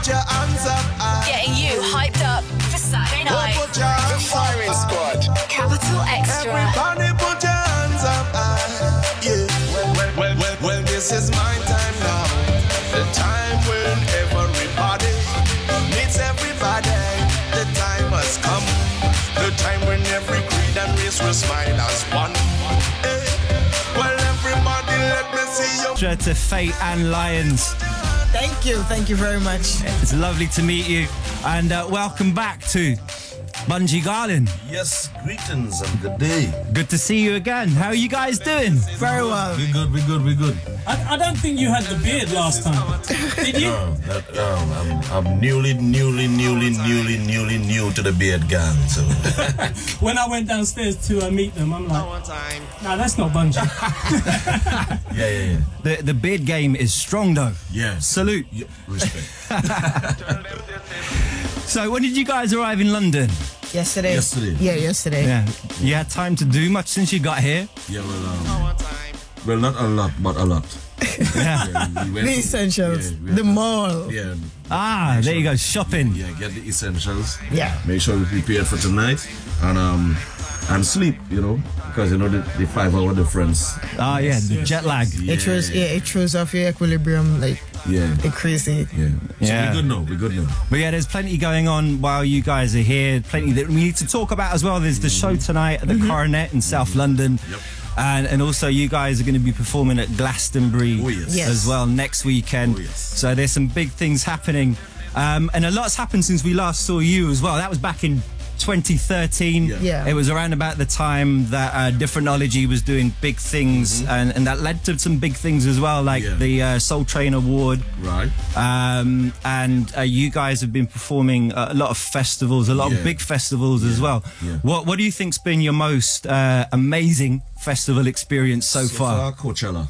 put your hands up high. Getting you hyped up for Saturday night. Put your hands The Firin Squad. Capital Xtra. Everybody put your hands up high. Yeah. Well, this is my time now. The time when everybody meets everybody. The time has come. The time when every creed and race will smile as one. Hey. Well, everybody, let me see you. Xtra to Fay-Ann Lions. Thank you very much. It's lovely to meet you, and welcome back to Bunji Garlin. Yes, greetings and good day. Good to see you again. How are you guys doing? Very well. We good. I don't think you had the beard last time. Did you? No, I'm newly new to the beard gang. So When I went downstairs to meet them, I'm like, no, that's not Bunji. yeah. The beard game is strong though. Yeah. Salute. Yeah, respect. So when did you guys arrive in London? Yesterday. Yeah, yesterday. Yeah. You had time to do much since you got here? Yeah, well, not a lot, but a lot. Yeah. We went The essentials. Yeah, The mall. Yeah. There you go, shopping. Yeah, get the essentials. Yeah. Make sure we prepared for tonight and sleep, because the 5-hour difference. The jet lag. Yeah. It throws off your equilibrium like crazy. Yeah. Yeah. So we're good now. But yeah, there's plenty going on while you guys are here. Plenty that we need to talk about as well. There's the show tonight at the Coronet in South London. Yep. And also you guys are going to be performing at Glastonbury Yes. as well next weekend. Oh, yes. So there's some big things happening. And a lot's happened since we last saw you as well. That was back in 2013. Yeah. It was around about the time that Differentology was doing big things, and that led to some big things as well, like the Soul Train Award. Right. And you guys have been performing a lot of festivals, a lot of big festivals as well. Yeah. What do you think's been your most amazing festival experience so far? Coachella.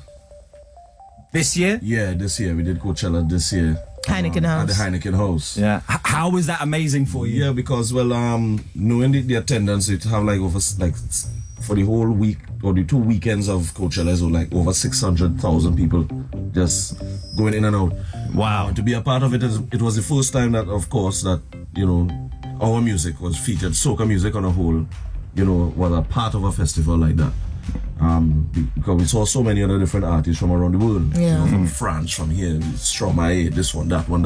This year? Yeah, this year. We did Coachella this year. Heineken At the House. Heineken House. Yeah. How was that amazing for you? Yeah, because knowing the attendance, it have for the whole week or the 2 weekends of Coachella, so over 600,000 people just going in and out. Wow. And to be a part of it, it was the first time that, of course, that our music was featured, soca music on a whole, was a part of a festival like that. Because we saw so many other different artists from around the world. Yeah. From France, from here, Stromae, this one, that one.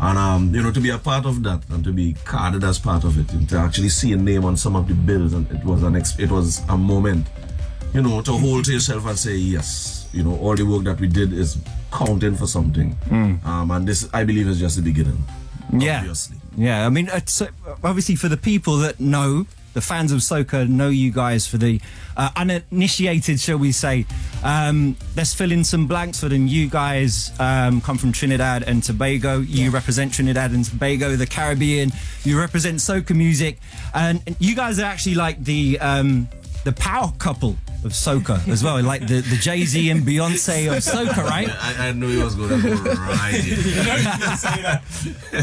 And to be a part of that and to be carded as part of it, and to actually see a name on some of the bills, and it was a moment, to hold to yourself and say yes, all the work that we did is counting for something. And this, I believe, is just the beginning. Yeah. Obviously. Yeah, I mean, obviously for the people that know, the fans of soca know you guys. For the uninitiated, shall we say, let's fill in some blanks for them. You guys come from Trinidad and Tobago. You represent Trinidad and Tobago, the Caribbean. You represent soca music, and you guys are actually like the power couple of soca as well, like the Jay-Z and Beyonce of soca, right? I knew he was going to go right here.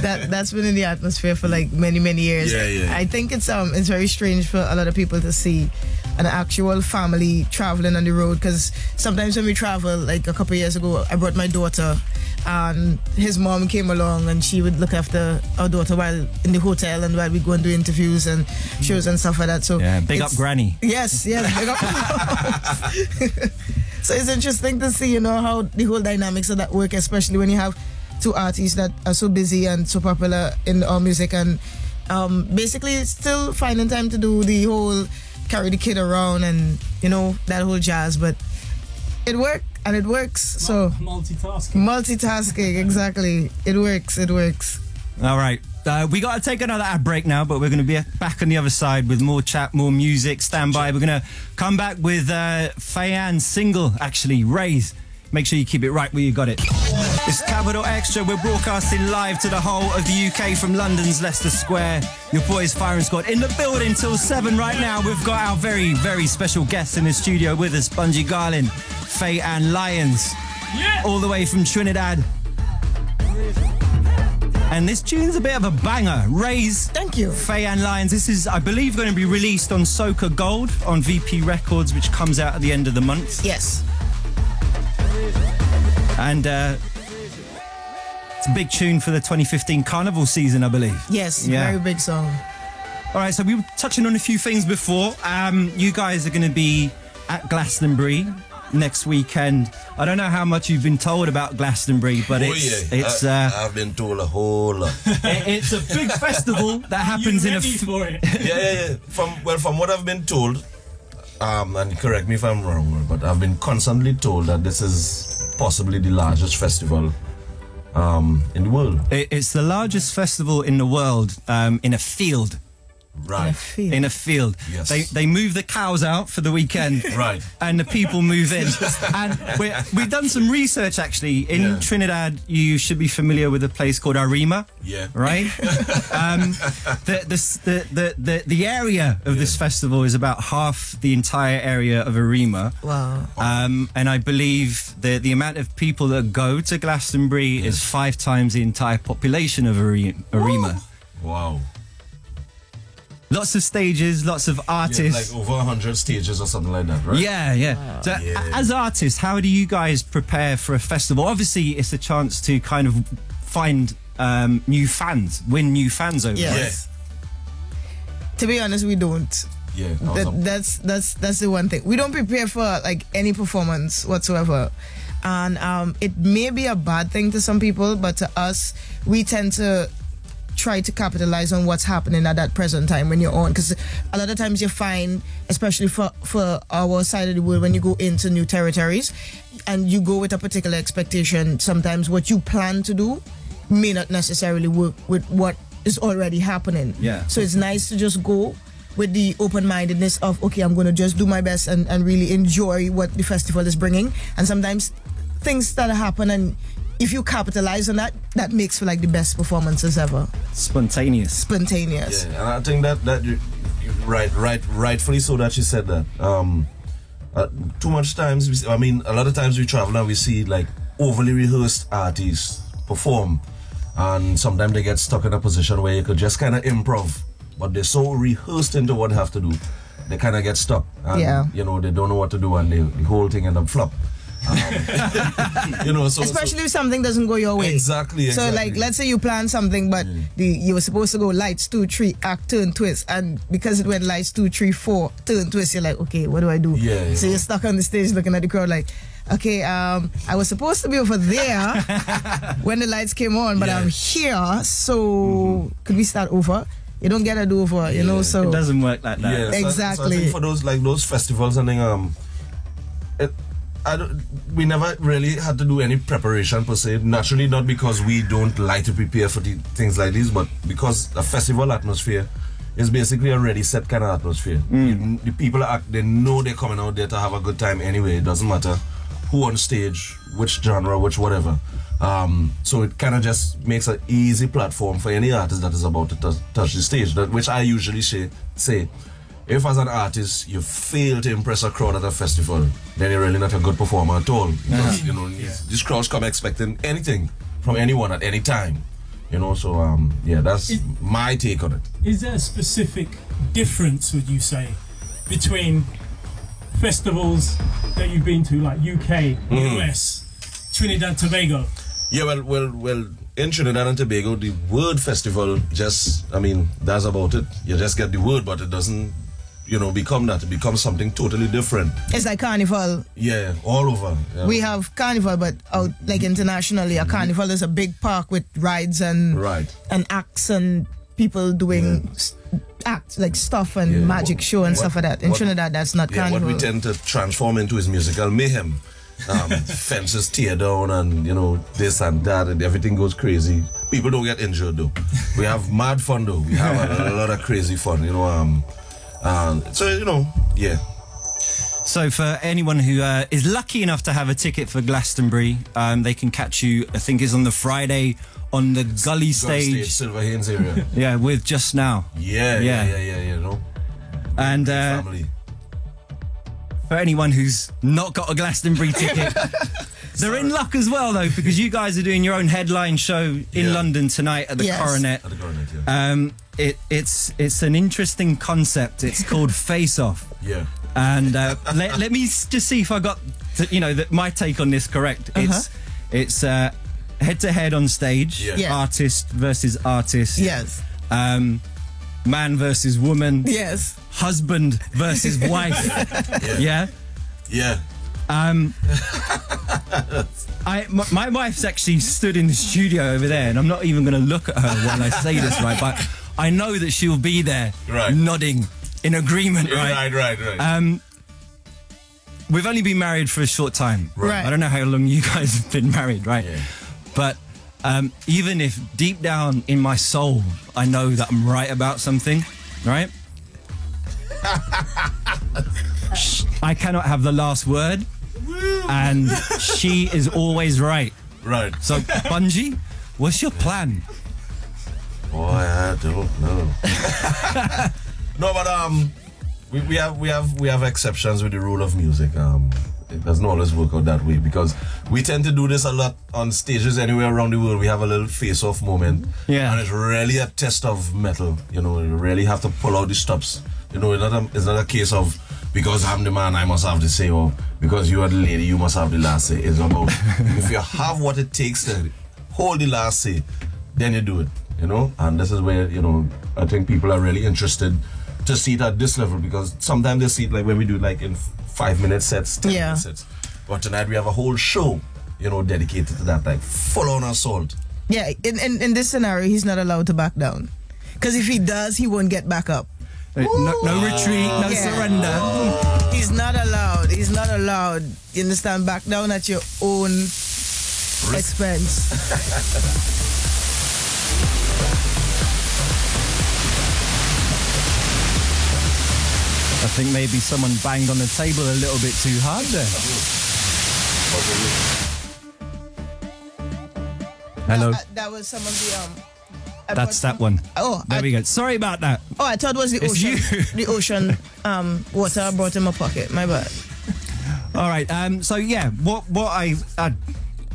That's been in the atmosphere for many years. Yeah. I think it's very strange for a lot of people to see an actual family traveling on the road, because sometimes when we travel, like a couple of years ago, I brought my daughter and his mom came along and she would look after our daughter while in the hotel and while we go and do interviews and shows and stuff like that. So yeah, big up Granny. Yes, big up. So it's interesting to see, how the whole dynamics of that work, especially when you have two artists that are so busy and so popular in our music, and basically still finding time to do the whole carry the kid around and that whole jazz. But it worked and it works. So multitasking, exactly. It works. All right. We got to take another ad break now, but we're going to be back on the other side with more chat, more music. Stand by. We're going to come back with Fay-Ann's single, actually, Raise. Make sure you keep it right where you got it. It's Capital Xtra. We're broadcasting live to the whole of the UK from London's Leicester Square. Your boys Firin Squad in the building till 7 right now. We've got our very, very special guests in the studio with us, Bunji Garlin, Fay-Ann Lions, all the way from Trinidad. And this tune's a bit of a banger. Raise. Thank you. Fay-Ann Lions. This is, I believe, going to be released on Soca Gold on VP Records, which comes out at the end of the month. Yes. And It's a big tune for the 2015 Carnival season, I believe. Yes, Yeah. very big song. All right, so we were touching on a few things before. You guys are going to be at Glastonbury next weekend. I don't know how much you've been told about Glastonbury, but I've been told a whole lot. it's a big festival that happens in a. For it? Yeah. From what I've been told, and correct me if I'm wrong, but I've been constantly told that this is possibly the largest festival in the world. It's the largest festival in the world in a field. Right. In a field. Yes. They move the cows out for the weekend. Right. And the people move in. And we've done some research actually. In Trinidad, you should be familiar with a place called Arima. Yeah. Right? The area of this festival is about half the entire area of Arima. Wow. And I believe the amount of people that go to Glastonbury is 5 times the entire population of Arima. Wow. Lots of stages, lots of artists. Like over 100 stages or something like that, right? Yeah. So as artists, how do you guys prepare for a festival? Obviously, it's a chance to kind of find new fans, win new fans over. Yes. To be honest, we don't. Yeah. That's the one thing. We don't prepare for like any performance whatsoever. And it may be a bad thing to some people, but to us, we tend to try to capitalize on what's happening at that present time when you're on, because a lot of times you find, especially for our side of the world, when you go into new territories and you go with a particular expectation, sometimes what you plan to do may not necessarily work with what is already happening. So it's nice to just go with the open-mindedness of, okay, I'm going to just do my best and really enjoy what the festival is bringing. And sometimes things start to happen, and if you capitalize on that, that makes for like the best performances ever. Spontaneous. Yeah, and I think that you rightfully so that you said that. Too much times, a lot of times we travel and we see like overly rehearsed artists perform, and sometimes they get stuck in a position where you could just kind of improv, but they're so rehearsed into what they have to do, they kind of get stuck, and they don't know what to do, and the whole thing end up flop. Especially if something doesn't go your way. Exactly. So like, let's say you plan something, but you were supposed to go lights 2, 3, act, turn, twist, and because it went lights 2, 3, 4, turn, twist, you're like, okay, what do I do? So you're stuck on the stage looking at the crowd like, okay, I was supposed to be over there when the lights came on, but I'm here, so could we start over? You don't get a do over, so it doesn't work like that. Exactly. So I think for those festivals, I think we never really had to do any preparation per se. Naturally, not because we don't like to prepare for things like this, but because a festival atmosphere is basically a ready set kind of atmosphere. The people they know they're coming out there to have a good time anyway. It doesn't matter who on stage, which genre, which whatever. So it kind of just makes an easy platform for any artist that is about to touch the stage. Which I usually say, if as an artist you fail to impress a crowd at a festival, then you're really not a good performer at all. Because these crowds come expecting anything from anyone at any time. So that's my take on it. Is there a specific difference, would you say, between festivals that you've been to, like UK, US, Trinidad, Tobago? Yeah, well, in Trinidad and Tobago, the word festival that's about it. You just get the word, but it doesn't, become that. It becomes something totally different. It's like carnival. Yeah, all over. Yeah. We have carnival, but out like internationally, a carnival is a big park with rides and acts and people doing acts like stuff and magic show and stuff like that. In Trinidad, that's not carnival. What we tend to transform into is musical mayhem. Fences tear down and this and that, and everything goes crazy. People don't get injured though. We have mad fun though. We have a lot of crazy fun. So for anyone who is lucky enough to have a ticket for Glastonbury, they can catch you, I think it's on the Friday on the Gully stage, Silver Haynes area. Yeah, with Just Now. Yeah. And family. For anyone who's not got a Glastonbury ticket, they're in luck as well though, because you guys are doing your own headline show in London tonight at the Coronet. At the Coronet, it's an interesting concept. It's called Face Off. Yeah. And let me just see if I got my take on this correct. It's head to head on stage. Yeah. Yeah. Artist versus artist. Yes. Man versus woman. Yes. Husband versus wife. Yeah. Yeah. My wife's actually stood in the studio over there, and I'm not even going to look at her when I say this, right? But I know that she'll be there, Right. nodding in agreement, right? Right. We've only been married for a short time. Right. I don't know how long you guys have been married, right? Yeah. But even if deep down in my soul I know that I'm right about something, right? I cannot have the last word, and she is always right. Right. So, Bunji, what's your plan? Boy, I don't know. No, but we have exceptions with the rule of music. It doesn't always work out that way because we tend to do this a lot on stages anywhere around the world. We have a little face-off moment, Yeah. and it's really a test of metal. You know, you really have to pull out the stops. You know, it's not a case of because I'm the man, I must have the say, or because you are the lady, you must have the last say. It's about if you have what it takes to hold the last say, then you do it. You know, and this is where, you know, I think people are really interested to see it at this level because sometimes they see it like when we do like in 5-minute sets, 10-minute sets. But tonight we have a whole show, you know, dedicated to that, like full on assault. Yeah, in this scenario, he's not allowed to back down. Because if he does, he won't get back up. No retreat, no surrender. He's not allowed. He's not allowed. You understand? Back down at your own expense. I think maybe someone banged on the table a little bit too hard there. Hello. That was some of the That's that one. Oh, There we go. Sorry about that. Oh, I thought it was the It's ocean. you. The ocean water I brought in my pocket. My bad. All right. So yeah, what I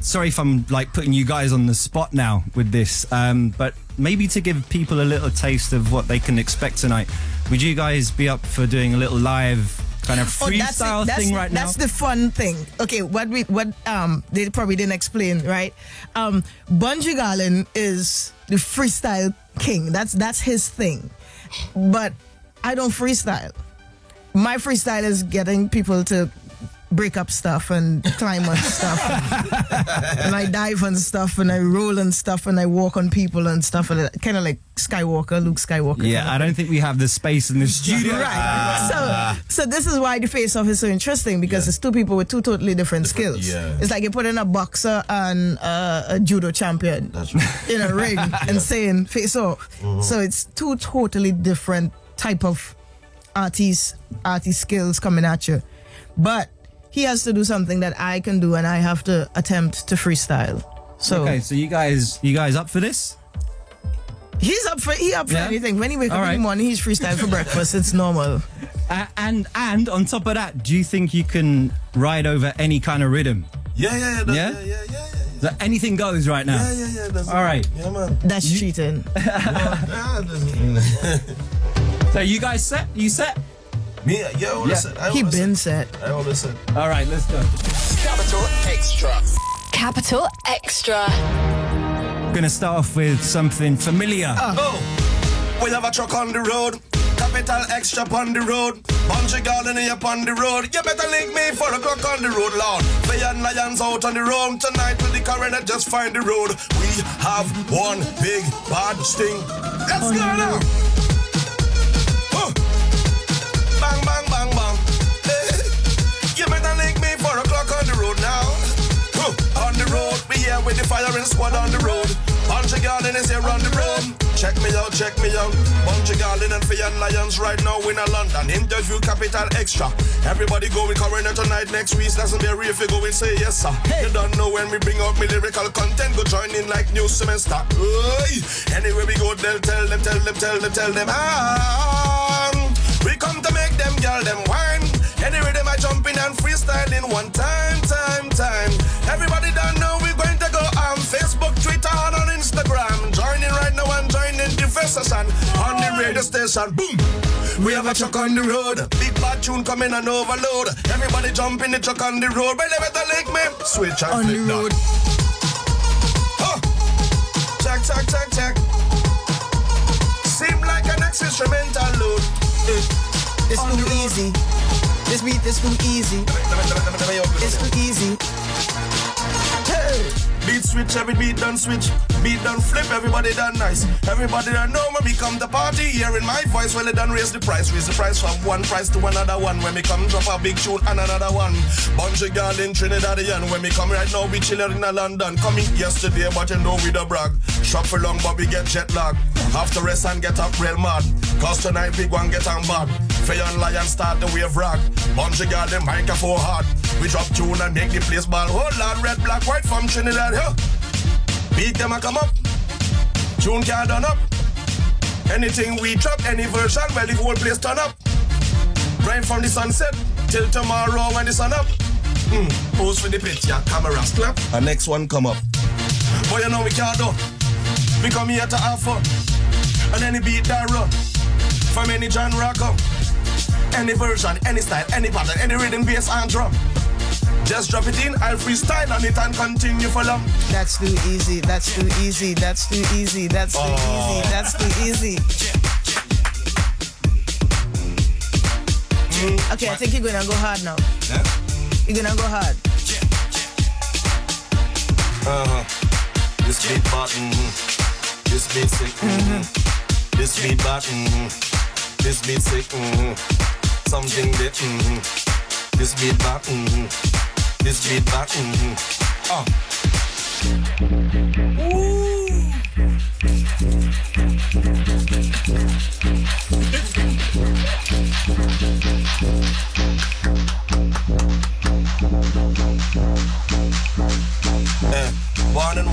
sorry if I'm like putting you guys on the spot now with this, but maybe to give people a little taste of what they can expect tonight. Would you guys be up for doing a little live kind of freestyle thing right now? That's the fun thing. Okay, what they probably didn't explain, right? Bunji Garlin is the freestyle king. That's his thing. But I don't freestyle. My freestyle is getting people to break up stuff and climb on stuff. And I dive on stuff and I roll on stuff and I walk on people and stuff. Kind of like Skywalker, Luke Skywalker. Yeah, I don't think we have the space in the studio. Right. So this is why the face-off is so interesting because it's two people with two totally different skills. Yeah. It's like you put in a boxer and a judo champion That's right. in a ring and saying face-off. So it's two totally different type of artist skills coming at you. But he has to do something that I can do and I have to attempt to freestyle. So Okay, so you guys up for this? he's up for Yeah? anything. When he wake up All in right. the morning, he's freestyle for breakfast. It's normal. And on top of that, do you think you can ride over any kind of rhythm? Yeah. That anything goes right now? Yeah. That's All right. Yeah, man. That's cheating. So you guys set? You set? Me, yeah, I always said. He been set. I always said. All right, let's go. Capital Extra. Capital Extra. Gonna start off with something familiar. Oh, we have a truck on the road. Capital Extra on the road. Bunji Garlin up on the road. You better link me 4 o'clock on the road, Lord. Fay-Ann Lions out on the road. Tonight with the coroner, just find the road. We have one big bad sting. Let's go now. Oh. Bang, bang, bang, bang. Hey. You better link me 4 o'clock on the road now. Oh. On the road, we here with the Firin Squad on the road. Bunji Garlin is here on the road. Check me out. Bunji Garlin and Fay-Ann Lions right now in London. Interview Capital Extra. Everybody going coroner tonight, next week. Doesn't be a real if you go and say yes, sir. Hey. You don't know when we bring out me lyrical content. Go join in like new semester. Hey. Anywhere we go, they'll tell them. We come to make them girl them wine. Anyway, them I jump in and freestyling one time. Everybody don't know we're going to go on Facebook, Twitter, and on Instagram. Joining right now and joining the first session on the radio station. Boom! We have a truck on the road. Big bad tune coming and overload. Everybody jump in the truck on the road. But they better link me. Switch and On flick the road. that. It's too easy. This beat is too easy. It's too easy. Hey. Beat switch, every beat done switch. Beat done flip, everybody done nice. Everybody done know when we come to party. Hearing my voice, well, they done raise the price. Raise the price from one price to another one. When we come drop a big tune and another one. Bunji Garlin, Trinidadian. When we come right now, we chillin' in London. Coming yesterday, but you know we the brag. Shop for long, but we get jet lag. Have to rest and get up real mad. Cause tonight big one get on bad. Fay-Ann Lion start the wave rock. Bunji Garlin, microphone hard. We drop tune and make the place ball. Hold on, red, black, white from Trinidad. Huh? Beat them a come up. Tune can't done up. Anything we drop, any version, well the whole place turn up. Right from the sunset till tomorrow when the sun up. Pose for the picture, camera clap. And next one come up. But you know we can't do. We come here to have fun. And any beat that run. From any genre come. Any version, any style, any pattern, any rhythm, bass and drum. Just drop it in, I'll freestyle on it and continue for long. That's too easy, that's too easy, that's too easy, that's too easy, that's too easy. Okay, I think you're gonna go hard now. Yeah? You're gonna go hard. This beat button, this beat sick, this beat button, this beat sick, something that, this beat button. This beat back,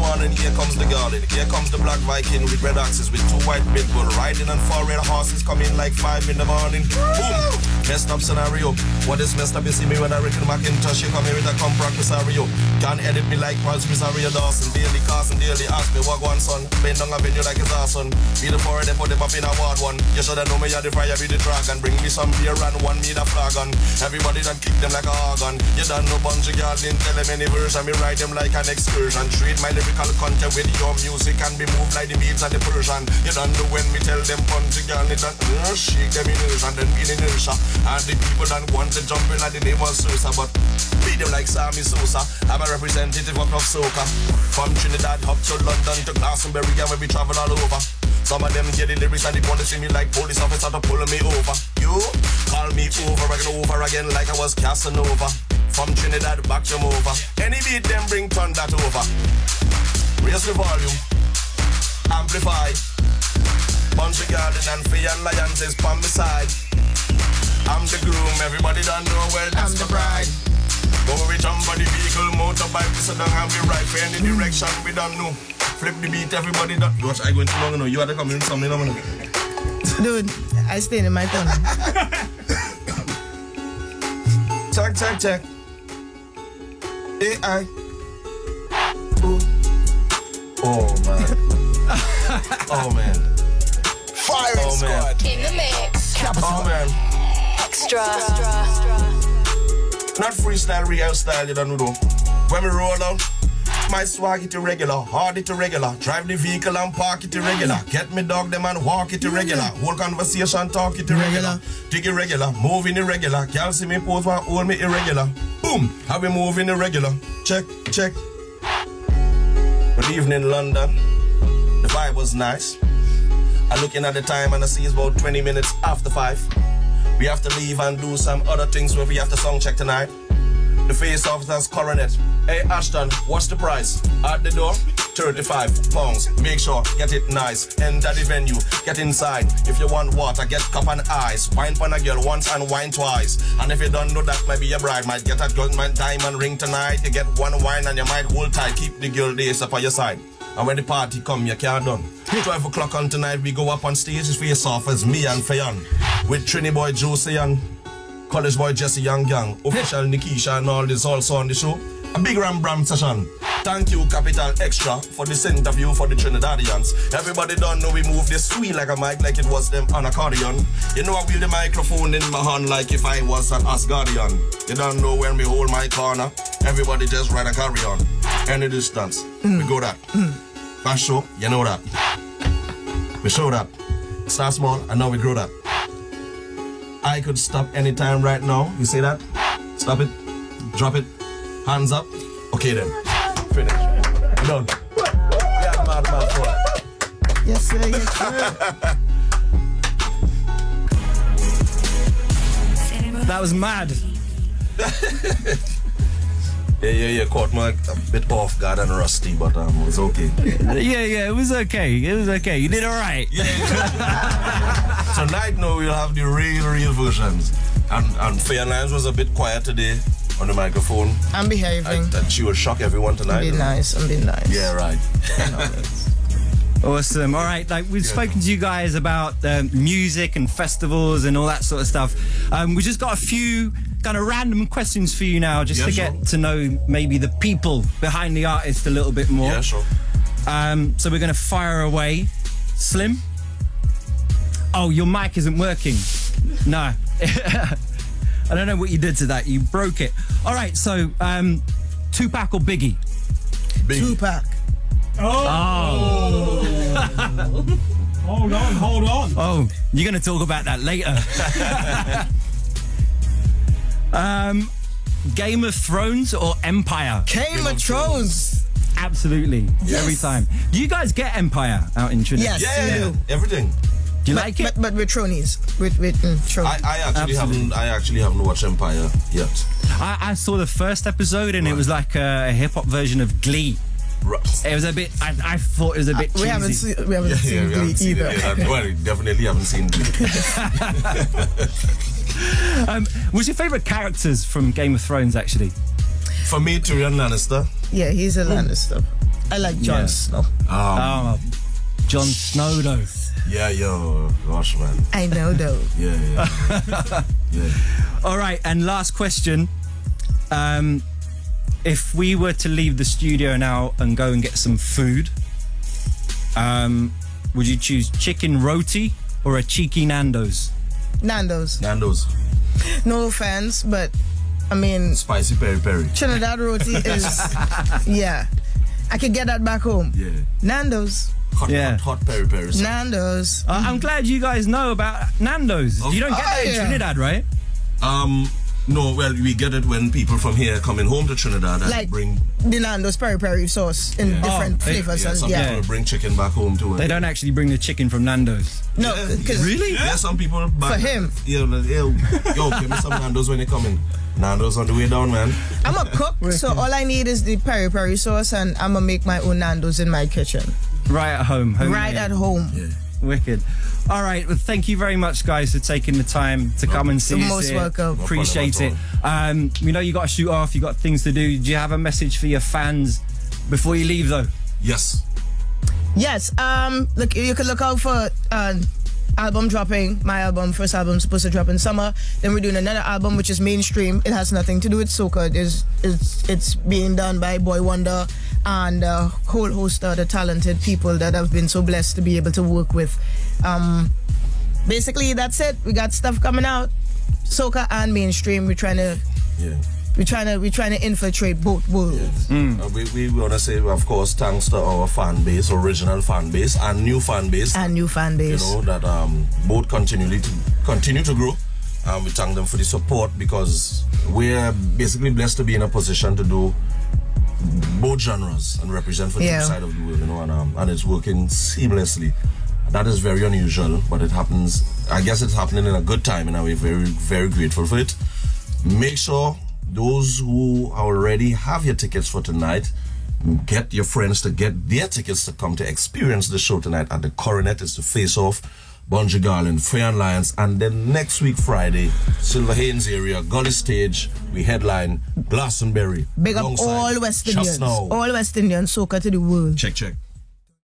One and here comes the Garlin. Here comes the black Viking with red axes with two white big bull riding on 4 red horses coming like 5 in the morning. Boom! Messed up scenario. What is messed up? You see me when I reckon Macintosh. You come here with a compact Rosario. Can't edit me like Pulse Rosario Dawson. Daily Carson, daily ask me what one son. Bend down a venue like his arson. Be the foreign, they put them up in a ward one. You should have known me, you're the fire, be the dragon. Bring me some beer and one me the flag on. Everybody done kick them like a organ. You done no Bunji Garlin, tell them any version. Me ride them like an excursion. Treat my lyrical content with your music and be moved like the beats and the Persian. You don't know when me tell them Bunji Garlin that shake them in inertia and then be in inertia. And the people don't want to jump in like the name of Sousa, but beat them like Sammy Sosa. I'm a representative of soca. From Trinidad up to London to Glastonbury and when we travel all over. Some of them get the lyrics and they want to see me like police officer to pull me over. You call me over again like I was Casanova. From Trinidad back to over. Any beat them bring turn that over. Raise the volume. Amplify. Bunji Garlin and Fay-Ann Lions is on my side. I'm the groom, everybody don't know, well that's the bride. Go we jump on the vehicle, motorbike, we sit down and we ride for any direction we don't know. Flip the beat, everybody don't. Watch, I going too long, you know. You had to come in something, you know. Dude, I stayed in my corner. Check. AI. Ooh. Oh man. Oh man. Firin Squad in the mix. Oh man. Xtra. Not freestyle, real style, you don't know. When we roll out, my swag it irregular, hard it irregular. Drive the vehicle and park it irregular. Get me dog them and walk it irregular. Whole conversation talk it irregular. Dig irregular, moving irregular. Girl see me pose one hold me irregular. Boom, how we moving irregular. Check. Good evening, London. The vibe was nice. I'm looking at the time and I see it's about 20 minutes after 5. We have to leave and do some other things where we have to sound check tonight. The face officer's coronet. Hey Ashton, what's the price? At the door, £35. Make sure, get it nice. Enter the venue, get inside. If you want water, get cup and ice. Wine for a girl once and wine twice. And if you don't know that, maybe your bride might get a diamond ring tonight. You get one wine and you might hold tight. Keep the girl days up on your side. And when the party come, you can't done. 12 o'clock on tonight, we go up on stage. It's face off as me and Fay-Ann. With Trini boy Josie and college boy Jesse Young Gang. Official Nikisha and all this also on the show. A big Ram session. Thank you, Capital Xtra, for this interview for the Trinidadians. Everybody don't know we move this sweet like a mic, like it was them on accordion. You know I wheel the microphone in my hand like if I was an Asgardian. You don't know when we hold my corner. Everybody just ride and carry on. Any distance, we go that. Fast show, you know that. We show that. Start small and now we grow that. I could stop anytime right now. You see that? Stop it. Drop it. Hands up. Okay then. Finish. Done. Yeah, mad. Yes, sir. Yes, sir. That was mad. Yeah, caught me a bit off guard and rusty, but it was okay. Yeah, it was okay. It was okay. You did all right. Yeah. Tonight, no, we'll have the real versions. And Fay-Ann was a bit quiet today on the microphone. I'm behaving. And she will shock everyone tonight. I'm being nice. Yeah, right. Awesome. All right, like we've spoken to you guys about music and festivals and all that sort of stuff. We just got a few kind of random questions for you now, just to get to know maybe the people behind the artist a little bit more. Yeah, sure. So we're going to fire away. Slim? Oh, your mic isn't working. No. I don't know what you did to that. You broke it. All right, so Tupac or Biggie? Tupac. Oh. Hold on. Oh, you're going to talk about that later. Game of Thrones or Empire? Game of Thrones. Absolutely. Yes. Every time. Do you guys get Empire out in Trinidad? Yes, Yeah. Everything. Do you like it? But with Tronies. With Tronies. I actually haven't watched Empire yet. I saw the first episode and it was like a hip-hop version of Glee. Right. It was a bit, I thought it was a bit cheesy. We haven't seen Glee either. Well, we definitely haven't seen Glee. What's your favourite characters from Game of Thrones, actually? For me, Tyrion Lannister. Yeah, he's a Lannister. I like Jon Snow. Jon Snow, though. Yeah, yo, gosh, man. I know, though. Yeah. All right, and last question. If we were to leave the studio now and go and get some food, would you choose chicken roti or a cheeky Nando's? Nando's. No offense, but I mean, spicy peri-peri. Trinidad roti is, yeah. I could get that back home. Yeah. Nando's. Hot peri-peri. Nando's. I'm glad you guys know about Nando's. You don't get that in Trinidad, right? No, well, we get it when people from here coming home to Trinidad and like bring the Nando's peri-peri sauce in different flavors. Some people bring chicken back home too. They don't actually bring the chicken from Nando's. No, really? Yeah, some people back for him. Yo, give me some Nando's when they come in. Nando's on the way down, man. I'm a cook, so all I need is the peri-peri sauce, and I'm gonna make my own Nando's in my kitchen. Right at home. Right at home. Yeah. Wicked. All right, well, thank you very much, guys, for taking the time to come and see us. Most welcome. Appreciate it. We know you got to shoot off, you got things to do. Do you have a message for your fans before you leave, though? Yes. Look, you can look out for album dropping. My album, first album, supposed to drop in summer. Then we're doing another album, which is mainstream. It has nothing to do with soca. It's being done by Boy Wonder and a whole host of other talented people that I've been so blessed to be able to work with. Basically, that's it. We got stuff coming out, soca and mainstream. We're trying to infiltrate both worlds. We want to say, of course, thanks to our fan base, original fan base, and new fan base. You know, that both continue to grow. We thank them for the support because we're basically blessed to be in a position to do both genres and represent for the side of the world, you know, and it's working seamlessly. That is very unusual, but it happens. I guess it's happening in a good time, and we're very, very grateful for it. Make sure those who already have your tickets for tonight, get your friends to get their tickets to come to experience the show tonight at the Coronet. It's the Face Off, Bunji Garlin, Fay-Ann Lions, and then next week Friday, Silver Haynes area, Gully Stage, we headline Glastonbury. Big up all West Indians. All West Indians, soca to the world. Check.